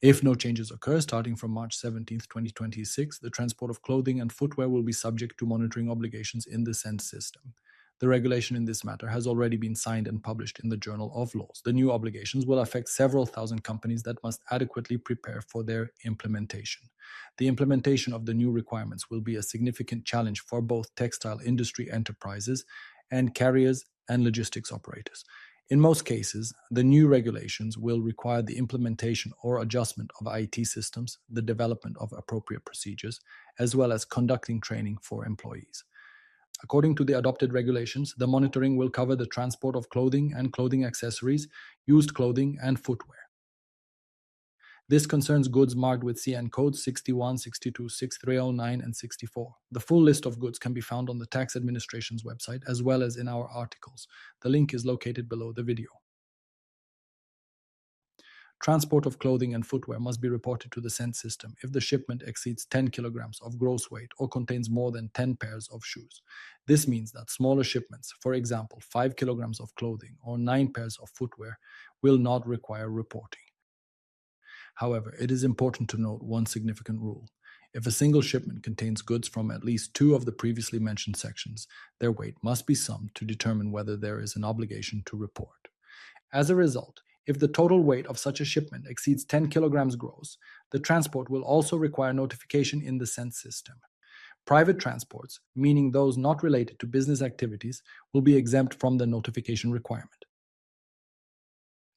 If no changes occur starting from March 17, 2026, the transport of clothing and footwear will be subject to monitoring obligations in the SENT system. The regulation in this matter has already been signed and published in the Journal of Laws. The new obligations will affect several thousand companies that must adequately prepare for their implementation. The implementation of the new requirements will be a significant challenge for both textile industry enterprises and carriers and logistics operators. In most cases, the new regulations will require the implementation or adjustment of IT systems, the development of appropriate procedures, as well as conducting training for employees. According to the adopted regulations, the monitoring will cover the transport of clothing and clothing accessories, used clothing, and footwear. This concerns goods marked with CN codes 61, 62, 6309, and 64. The full list of goods can be found on the Tax Administration's website as well as in our articles. The link is located below the video. Transport of clothing and footwear must be reported to the SENT system if the shipment exceeds 10 kilograms of gross weight or contains more than 10 pairs of shoes. This means that smaller shipments, for example 5 kilograms of clothing or 9 pairs of footwear, will not require reporting. However, it is important to note one significant rule. If a single shipment contains goods from at least two of the previously mentioned sections, their weight must be summed to determine whether there is an obligation to report. As a result, if the total weight of such a shipment exceeds 10 kilograms gross, the transport will also require notification in the SENT system. Private transports, meaning those not related to business activities, will be exempt from the notification requirement.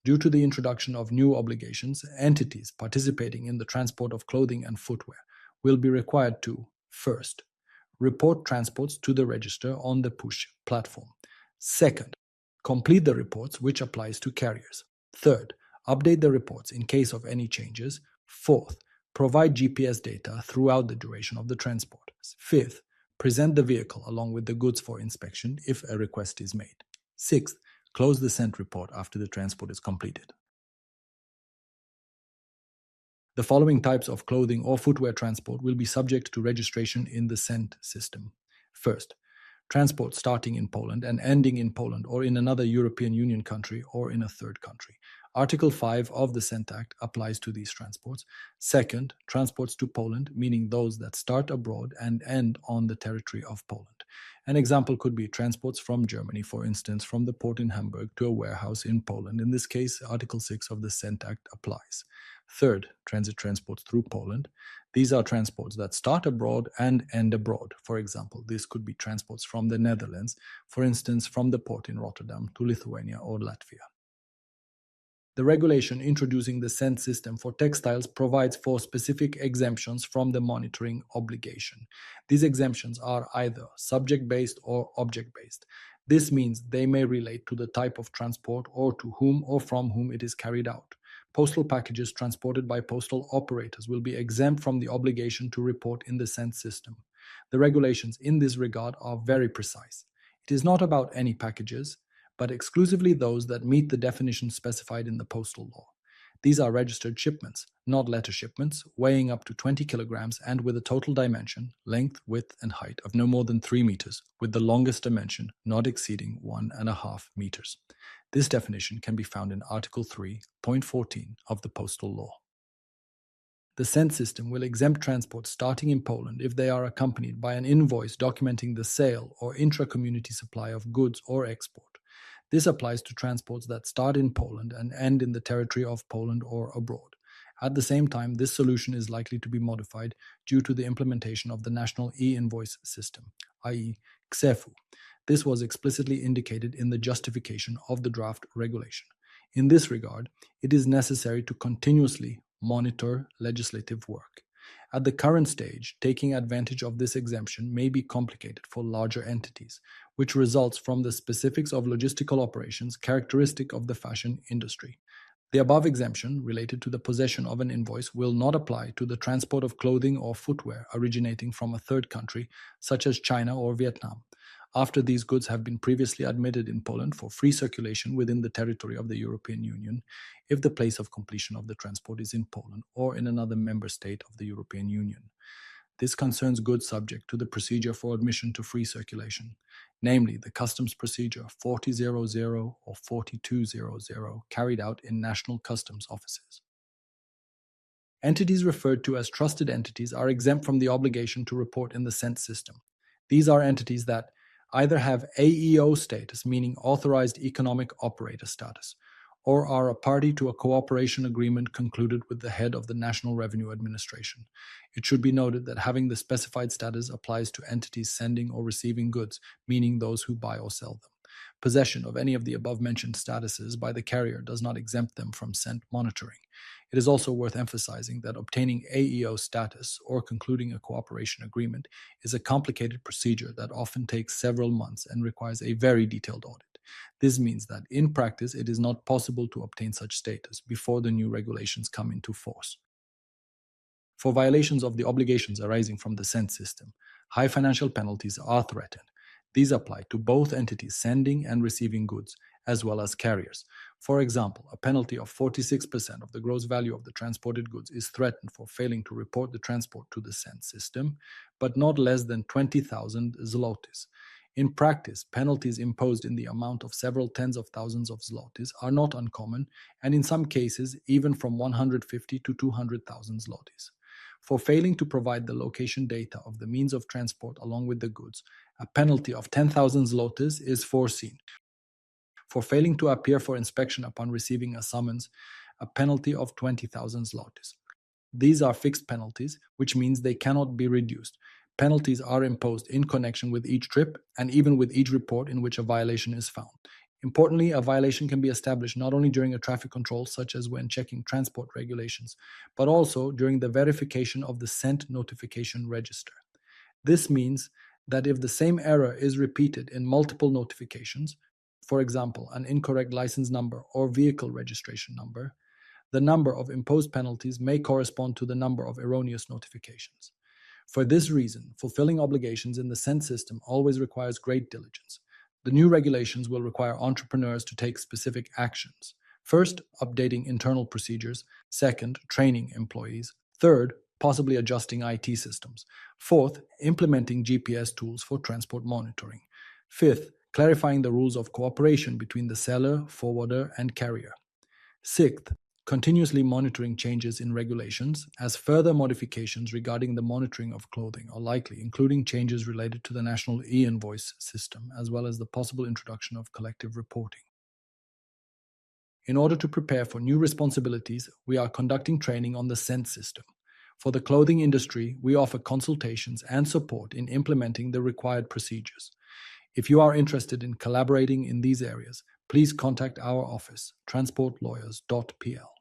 Due to the introduction of new obligations, entities participating in the transport of clothing and footwear will be required to, first, report transports to the register on the PUESC platform. Second, complete the reports, which applies to carriers. Third, update the reports in case of any changes. Fourth, provide GPS data throughout the duration of the transport. Fifth, present the vehicle along with the goods for inspection if a request is made. Sixth, close the SENT report after the transport is completed. The following types of clothing or footwear transport will be subject to registration in the SENT system. First, transport starting in Poland and ending in Poland or in another European Union country or in a third country. Article 5 of the SENT Act applies to these transports. Second, transports to Poland, meaning those that start abroad and end on the territory of Poland. An example could be transports from Germany, for instance, from the port in Hamburg to a warehouse in Poland. In this case, Article 6 of the SENT Act applies. Third, transit transports through Poland. These are transports that start abroad and end abroad. For example, this could be transports from the Netherlands, for instance, from the port in Rotterdam to Lithuania or Latvia. The regulation introducing the SENT system for textiles provides for specific exemptions from the monitoring obligation. These exemptions are either subject-based or object-based. This means they may relate to the type of transport or to whom or from whom it is carried out. Postal packages transported by postal operators will be exempt from the obligation to report in the SENT system. The regulations in this regard are very precise. It is not about any packages, but exclusively those that meet the definition specified in the postal law. These are registered shipments, not letter shipments, weighing up to 20 kilograms and with a total dimension, length, width, and height of no more than 3 meters, with the longest dimension not exceeding 1.5 meters. This definition can be found in Article 3.14 of the Postal Law. The SENT system will exempt transports starting in Poland if they are accompanied by an invoice documenting the sale or intra-community supply of goods or export. This applies to transports that start in Poland and end in the territory of Poland or abroad. At the same time, this solution is likely to be modified due to the implementation of the National E-Invoice System, i.e. XEFU. This was explicitly indicated in the justification of the draft regulation. In this regard, it is necessary to continuously monitor legislative work. At the current stage, taking advantage of this exemption may be complicated for larger entities, which results from the specifics of logistical operations characteristic of the fashion industry. The above exemption, related to the possession of an invoice, will not apply to the transport of clothing or footwear originating from a third country, such as China or Vietnam, after these goods have been previously admitted in Poland for free circulation within the territory of the European Union, if the place of completion of the transport is in Poland or in another member state of the European Union. This concerns goods subject to the procedure for admission to free circulation, namely the customs procedure 4000 or 4200 carried out in national customs offices. Entities referred to as trusted entities are exempt from the obligation to report in the SENT system. These are entities that either have AEO status, meaning Authorized Economic Operator status, or are a party to a cooperation agreement concluded with the head of the National Revenue Administration. It should be noted that having the specified status applies to entities sending or receiving goods, meaning those who buy or sell them. Possession of any of the above-mentioned statuses by the carrier does not exempt them from SENT monitoring. It is also worth emphasizing that obtaining AEO status or concluding a cooperation agreement is a complicated procedure that often takes several months and requires a very detailed audit. This means that in practice, it is not possible to obtain such status before the new regulations come into force. For violations of the obligations arising from the SENT system, high financial penalties are threatened. These apply to both entities sending and receiving goods, as well as carriers. For example, a penalty of 46% of the gross value of the transported goods is threatened for failing to report the transport to the SENT system, but not less than 20,000 zlotys. In practice, penalties imposed in the amount of several tens of thousands of zlotys are not uncommon, and in some cases, even from 150 to 200,000 zlotys. For failing to provide the location data of the means of transport along with the goods, a penalty of 10,000 zlotys is foreseen. For failing to appear for inspection upon receiving a summons, a penalty of 20,000 zlotys. These are fixed penalties, which means they cannot be reduced. Penalties are imposed in connection with each trip and even with each report in which a violation is found. Importantly, a violation can be established not only during a traffic control, such as when checking transport regulations, but also during the verification of the SENT notification register. This means that if the same error is repeated in multiple notifications, for example, an incorrect license number or vehicle registration number, the number of imposed penalties may correspond to the number of erroneous notifications. For this reason, fulfilling obligations in the SENT system always requires great diligence. The new regulations will require entrepreneurs to take specific actions. First, updating internal procedures. Second, training employees. Third, possibly adjusting IT systems. Fourth, implementing GPS tools for transport monitoring. Fifth, clarifying the rules of cooperation between the seller, forwarder, and carrier. Sixth, continuously monitoring changes in regulations, as further modifications regarding the monitoring of clothing are likely, including changes related to the national e-invoice system, as well as the possible introduction of collective reporting. In order to prepare for new responsibilities, we are conducting training on the SENT system. For the clothing industry, we offer consultations and support in implementing the required procedures. If you are interested in collaborating in these areas, please contact our office, transportlawyers.pl.